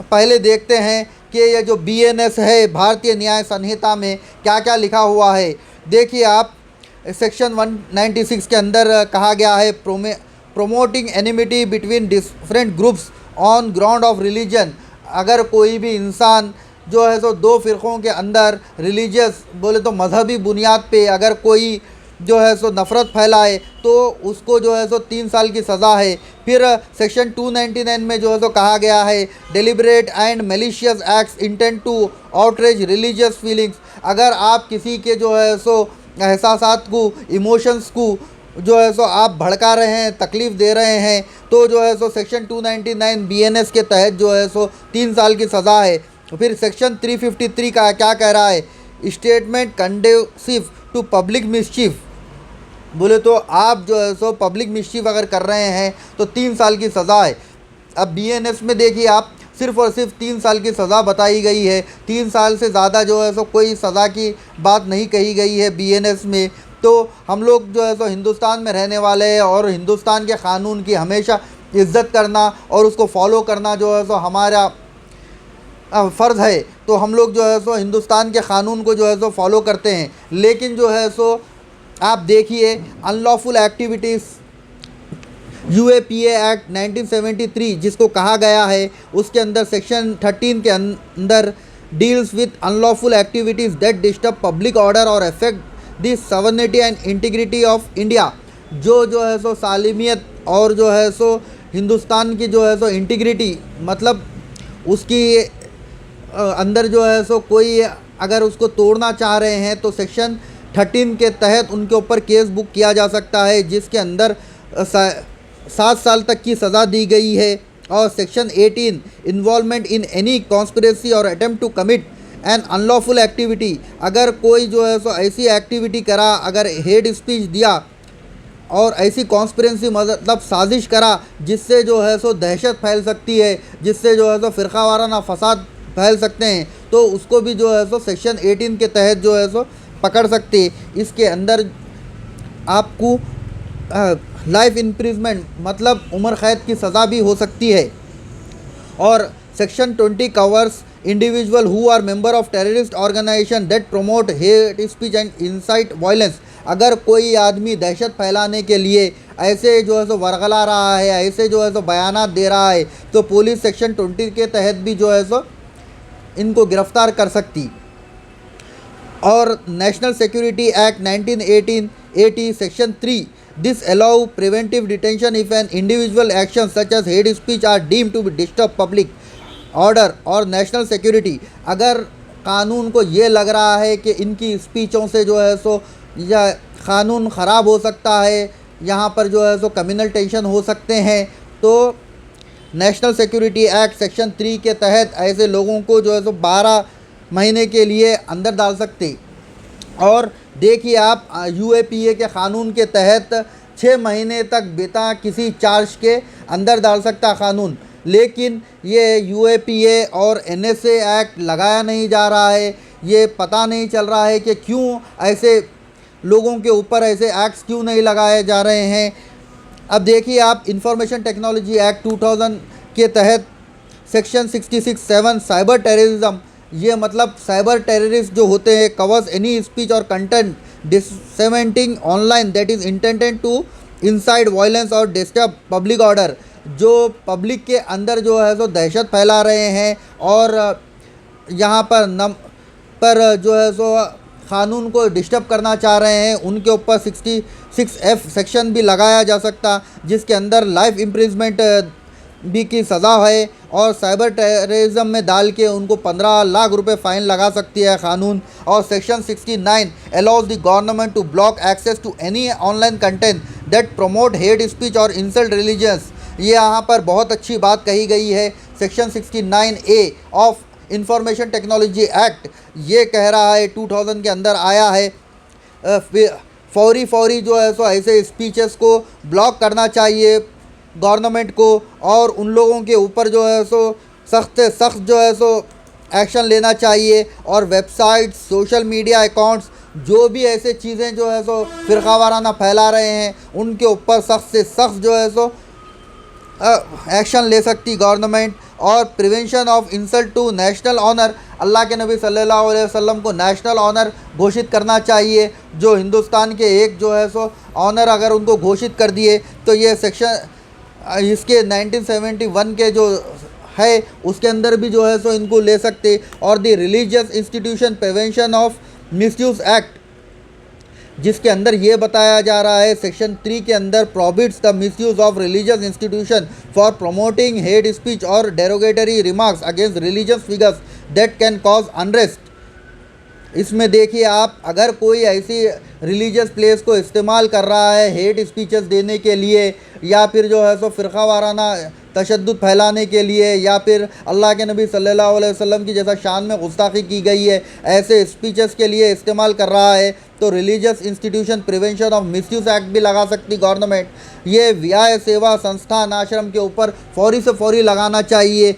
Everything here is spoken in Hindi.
पहले देखते हैं कि ये जो बीएनएस है, भारतीय न्याय संहिता में क्या क्या लिखा हुआ है। देखिए आप, सेक्शन 196 के अंदर कहा गया है, promoting enmity between different groups on ground of religion. अगर कोई भी इंसान जो है सो दो फ़िरक़ों के अंदर रिलीजियस बोले तो मजहबी बुनियाद पे अगर कोई जो है सो नफ़रत फैलाए तो उसको जो है सो 3 साल की सज़ा है। फिर सेक्शन 299 में जो है सो कहा गया है, deliberate and malicious acts intent to outrage religious feelings. अगर आप किसी के जो है सो एहसासात को, इमोशंस को जो है सो आप भड़का रहे हैं, तकलीफ़ दे रहे हैं, तो जो है सो सेक्शन 299 बीएनएस के तहत जो है सो 3 साल की सज़ा है। फिर सेक्शन 353 का क्या कह रहा है, स्टेटमेंट कंडूसिव टू पब्लिक मिसचीफ। बोले तो आप जो है सो पब्लिक मिसचीफ अगर कर रहे हैं तो 3 साल की सज़ा है। अब बीएनएस में देखिए आप, सिर्फ़ और सिर्फ 3 साल की सज़ा बताई गई है। 3 साल से ज़्यादा जो है सो कोई सज़ा की बात नहीं कही गई है बीएनएस में। तो हम लोग जो है सो हिंदुस्तान में रहने वाले हैं और हिंदुस्तान के क़ानून की हमेशा इज़्ज़त करना और उसको फॉलो करना जो है सो हमारा फ़र्ज़ है। तो हम लोग जो है सो हिंदुस्तान के क़ानून को जो है सो फॉलो करते हैं। लेकिन जो है सो आप देखिए, अनलॉफुल एक्टिविटीज़ यूएपीए एक्ट 1973 जिसको कहा गया है, उसके अंदर सेक्शन 13 के अंदर deals with unlawful activities that disturb public order और affect the sovereignty and integrity of India. जो है सो सालिमियत और जो है सो हिंदुस्तान की जो है सो इंटीग्रिटी, मतलब उसकी अंदर जो है सो कोई अगर उसको तोड़ना चाह रहे हैं तो सेक्शन 13 के तहत उनके ऊपर केस बुक किया जा सकता है, जिसके अंदर 7 साल तक की सज़ा दी गई है। और section 18 involvement in any conspiracy और attempt to commit an unlawful activity. अगर कोई जो है सो ऐसी एक्टिविटी करा, अगर हेड स्पीच दिया और ऐसी कॉन्स्पिरेसी मतलब साजिश करा जिससे जो है सो दहशत फैल सकती है, जिससे जो है सो फ़िरका वाराना फसाद फैल सकते हैं, तो उसको भी जो है सो सेक्शन 18 के तहत जो है सो पकड़ सकते। इसके अंदर आपको लाइफ इम्प्रिजमेंट मतलब उम्र कैद की सज़ा भी हो सकती है। और section 20 covers individual who are member of terrorist organisation that promote hate speech and incite violence. अगर कोई आदमी दहशत फैलाने के लिए ऐसे जो है सो वरगला रहा है, ऐसे जो है सो बयानात दे रहा है, तो पुलिस सेक्शन 20 के तहत भी जो है सो इनको गिरफ़्तार कर सकती। और national security act 1980 section 3 this allow preventive detention if an individual action such as hate speech are deem to disturb public order और नेशनल सिक्योरिटी। अगर कानून को ये लग रहा है कि इनकी स्पीचों से जो है सो या क़ानून ख़राब हो सकता है, यहाँ पर जो है सो कम्युनल टेंशन हो सकते हैं, तो नेशनल सिक्योरिटी एक्ट सेक्शन 3 के तहत ऐसे लोगों को जो है सो 12 महीने के लिए अंदर डाल सकते। और देखिए आप, यूएपीए के क़ानून के तहत 6 महीने तक बिना किसी चार्ज के अंदर डाल सकता क़ानून। लेकिन ये यूएपीए और एनएसए एक्ट लगाया नहीं जा रहा है। ये पता नहीं चल रहा है कि क्यों ऐसे लोगों के ऊपर ऐसे एक्ट्स क्यों नहीं लगाए जा रहे हैं। अब देखिए आप, इंफॉर्मेशन टेक्नोलॉजी एक्ट 2000 के तहत सेक्शन 66(7) साइबर टेररिज्म, ये मतलब साइबर टेररिस्ट जो होते हैं, कवर्स एनी स्पीच और content disseminating online that is intended to incite violence और डिस्टर्ब पब्लिक ऑर्डर। जो पब्लिक के अंदर जो है सो दहशत फैला रहे हैं और यहाँ पर जो है सो क़ानून को डिस्टर्ब करना चाह रहे हैं, उनके ऊपर 66F सेक्शन भी लगाया जा सकता, जिसके अंदर लाइफ इम्प्रिजमेंट भी की सज़ा है। और साइबर टेररिज्म में डाल के उनको 15 लाख रुपए फ़ाइन लगा सकती है क़ानून। और section 69 allows the government to block access to any online content that promote hate speech और इंसल्ट रिलीजन्स। ये यहाँ पर बहुत अच्छी बात कही गई है। Section 69A of information technology act ये कह रहा है, 2000 के अंदर आया है, फौरी जो है सो ऐसे स्पीचेस को ब्लॉक करना चाहिए गवर्नमेंट को, और उन लोगों के ऊपर जो है सो सख्त जो है सो एक्शन लेना चाहिए। और वेबसाइट्स, सोशल मीडिया अकाउंट्स जो भी ऐसे चीज़ें जो है सो फ़िरका वाराना फैला रहे हैं, उनके ऊपर सख्त से सख्त जो है सो एक्शन ले सकती गवर्नमेंट। और prevention of insult to national honour, Allah के नबी सल्लल्लाहु अलैहि वसल्लम को नेशनल ऑनर घोषित करना चाहिए। जो हिंदुस्तान के एक जो है सो ऑनर अगर उनको घोषित कर दिए तो ये सेक्शन इसके 1971 के जो है उसके अंदर भी जो है सो इनको ले सकते। और the religious institution prevention of misuse act, जिसके अंदर ये बताया जा रहा है सेक्शन 3 के अंदर prohibits the misuse of religious institution for promoting hate speech और derogatory remarks against religious figures that can cause unrest. इसमें देखिए आप, अगर कोई ऐसी रिलीजियस प्लेस को इस्तेमाल कर रहा है हेट स्पीचेस देने के लिए या फिर जो है सो फ़िरका वाराना तशद्दुद फैलाने के लिए या फिर अल्लाह के नबी सल्लल्लाहु अलैहि वसल्लम की जैसा शान में गुस्ताखी की गई है ऐसे स्पीचेस के लिए इस्तेमाल कर रहा है तो religious institution prevention of misuse act भी लगा सकती गवर्नमेंट। ये व्याय सेवा संस्थान आश्रम के ऊपर फौरी से फौरी लगाना चाहिए।